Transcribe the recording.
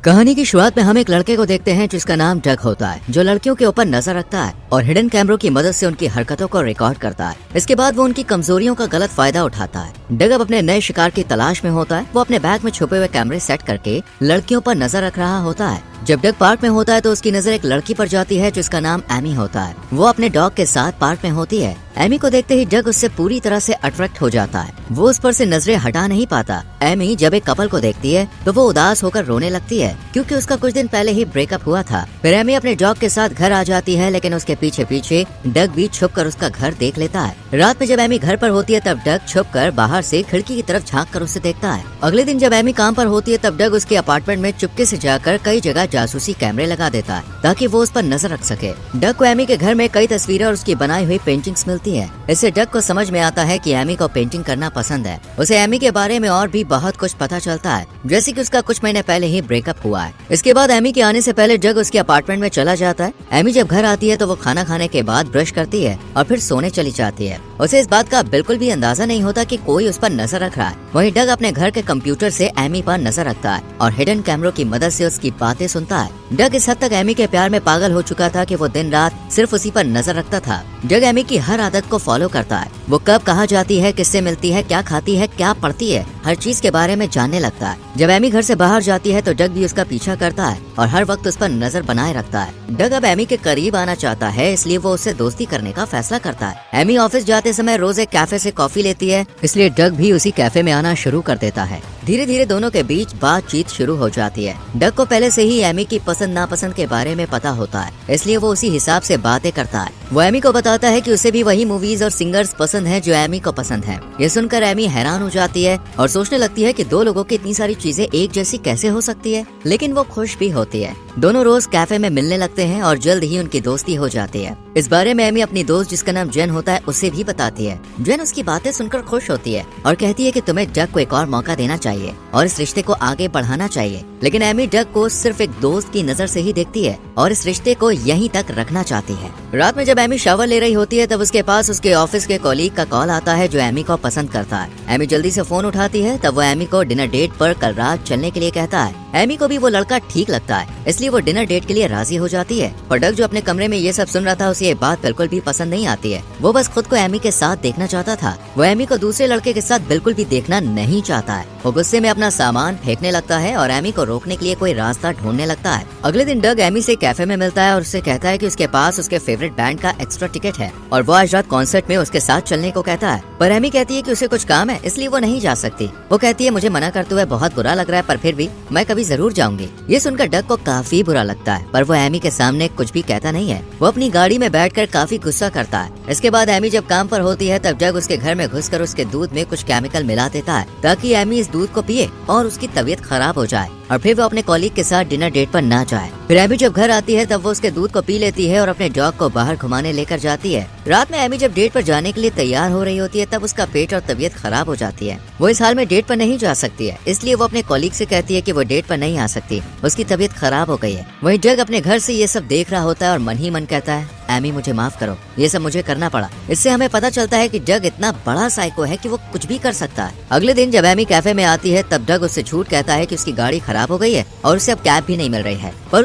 कहानी की शुरुआत में हम एक लड़के को देखते हैं जिसका नाम डग होता है, जो लड़कियों के ऊपर नजर रखता है और हिडन कैमरों की मदद से उनकी हरकतों को रिकॉर्ड करता है। इसके बाद वो उनकी कमजोरियों का गलत फायदा उठाता है। डग अब अपने नए शिकार की तलाश में होता है। वो अपने बैग में छुपे हुए कैमरे सेट करके लड़कियों पर नजर रख रहा होता है। जब डग पार्क में होता है तो उसकी नजर एक लड़की पर जाती है जिसका नाम एमी होता है। वो अपने डॉग के साथ पार्क में होती है। एमी को देखते ही डग उससे पूरी तरह से अट्रैक्ट हो जाता है। वो उस पर से नजरें हटा नहीं पाता। एमी जब एक कपल को देखती है तो वो उदास होकर रोने लगती है क्योंकि उसका कुछ दिन पहले ही ब्रेकअप हुआ था। फिर एमी अपने डॉग के साथ घर आ जाती है, लेकिन उसके पीछे पीछे डग भी छुपकर उसका घर देख लेता है। रात में जब एमी घर पर होती है तब डग छुपकर बाहर से खिड़की की तरफ झांक कर उसे देखता है। अगले दिन जब एमी काम पर होती है तब डग उसके अपार्टमेंट में चुपके से जाकर कई जगह जासूसी कैमरे लगा देता है ताकि वो उस पर नजर रख सके। डग को एमी के घर में कई तस्वीरें और उसकी बनाई हुई पेंटिंग्स मिलती है। इससे डग को समझ में आता है कि एमी को पेंटिंग करना पसंद है। उसे एमी के बारे में और भी बहुत कुछ पता चलता है, जैसे कि उसका कुछ महीने पहले ही ब्रेकअप हुआ है। इसके बाद एमी के आने से पहले डग उसके अपार्टमेंट में चला जाता है। एमी जब घर आती है तो वो खाना खाने के बाद ब्रश करती है और फिर सोने चली जाती है। उसे इस बात का बिल्कुल भी अंदाजा नहीं होता कि कोई उस पर नजर रख रहा है। वहीं डग अपने घर के कंप्यूटर से एमी पर नजर रखता है और हिडन कैमरों की मदद से उसकी बातें सुनता है। डग इस हद तक एमी के प्यार में पागल हो चुका था कि वो दिन रात सिर्फ उसी पर नजर रखता था। डग एमी की हर आदत को फॉलो करता है। वो कब कहाँ जाती है, किससे मिलती है, क्या खाती है, क्या पढ़ती है, हर चीज के बारे में जानने लगता है। जब एमी घर से बाहर जाती है तो डग भी उसका पीछा करता है और हर वक्त उस पर नजर बनाए रखता है। डग अब एमी के करीब आना चाहता है, इसलिए वो उससे दोस्ती करने का फैसला करता है। एमी ऑफिस जाते समय रोज एक कैफे से कॉफी लेती है, इसलिए डग भी उसी कैफे में आना शुरू कर देता है। धीरे धीरे दोनों के बीच बातचीत शुरू हो जाती है। डग को पहले से ही एमी की पसंद नापसंद के बारे में पता होता है, इसलिए वो उसी हिसाब से बातें करता है। वो एमी को बताता है कि उसे भी वही मूवीज और सिंगर्स पसंद हैं जो एमी को पसंद हैं। ये सुनकर एमी हैरान हो जाती है और सोचने लगती है कि दो लोगों की इतनी सारी चीजें एक जैसी कैसे हो सकती है, लेकिन वो खुश भी होती है। दोनों रोज कैफे में मिलने लगते हैं और जल्द ही उनकी दोस्ती हो जाती है। इस बारे में एमी अपनी दोस्त जिसका नाम जेन होता है उसे भी बताती है। जेन उसकी बातें सुनकर खुश होती है और कहती है कि तुम्हें डग को एक और मौका देना चाहिए और इस रिश्ते को आगे बढ़ाना चाहिए। लेकिन एमी डग को सिर्फ एक दोस्त की नजर से ही देखती है और इस रिश्ते को यहीं तक रखना चाहती है। रात में जब एमी शावर ले रही होती है तब उसके पास उसके ऑफिस के कॉलीग का कॉल आता है जो एमी को पसंद करता है। एमी जल्दी से फोन उठाती है। तब वो एमी को डिनर डेट पर कल रात चलने के लिए कहता है। एमी को भी वो लड़का ठीक लगता है, इसलिए वो डिनर डेट के लिए राजी हो जाती है। और डग जो अपने कमरे में ये सब सुन रहा था उसे ये बात बिल्कुल भी पसंद नहीं आती है। वो बस खुद को एमी के साथ देखना चाहता था। वो एमी को दूसरे लड़के के साथ बिल्कुल भी देखना नहीं चाहता है। वो गुस्से में अपना सामान फेंकने लगता है और एमी को रोकने के लिए कोई रास्ता ढूंढने लगता है। अगले दिन डग एमी से कैफे में मिलता है और उससे कहता है कि उसके पास उसके फेवरेट बैंड का एक्स्ट्रा टिकट है और वो आज रात कॉन्सर्ट में उसके साथ चलने को कहता है। पर एमी कहती है कि उसे कुछ काम है, इसलिए वो नहीं जा सकती। वो कहती है मुझे मना करते हुए बहुत बुरा लग रहा है, पर फिर भी मैं कभी जरूर जाऊंगी। ये सुनकर डग को काफी बुरा लगता है, पर वो एमी के सामने कुछ भी कहता नहीं है। वो अपनी गाड़ी में बैठकर काफी गुस्सा करता है। इसके बाद एमी जब काम पर होती है तब डग उसके घर में घुसकर उसके दूध में कुछ केमिकल मिला देता है ताकि एमी इस दूध को पिए और उसकी तबीयत खराब हो जाए और फिर वो अपने कॉलीग के साथ डिनर डेट पर ना जाए। फिर एमी जब घर आती है तब वो उसके दूध को पी लेती है और अपने डॉग को बाहर घुमाने लेकर जाती है। रात में एमी जब डेट पर जाने के लिए तैयार हो रही होती है तब उसका पेट और तबीयत खराब हो जाती है। वो इस हाल में डेट पर नहीं जा सकती है, इसलिए वो अपने कॉलीग से कहती है कि वो डेट पर नहीं आ सकती, उसकी तबीयत खराब हो गई है। वहीं डग अपने घर से ये सब देख रहा होता है और मन ही मन कहता है एमी मुझे माफ करो, ये सब मुझे करना पड़ा। इससे हमें पता चलता है कि डग इतना बड़ा साइको है कि वो कुछ भी कर सकता है। अगले दिन जब एमी कैफे में आती है तब डग उससे झूठ कहता है कि उसकी गाड़ी खराब हो गई है और उसे अब कैब भी नहीं मिल रही है, पर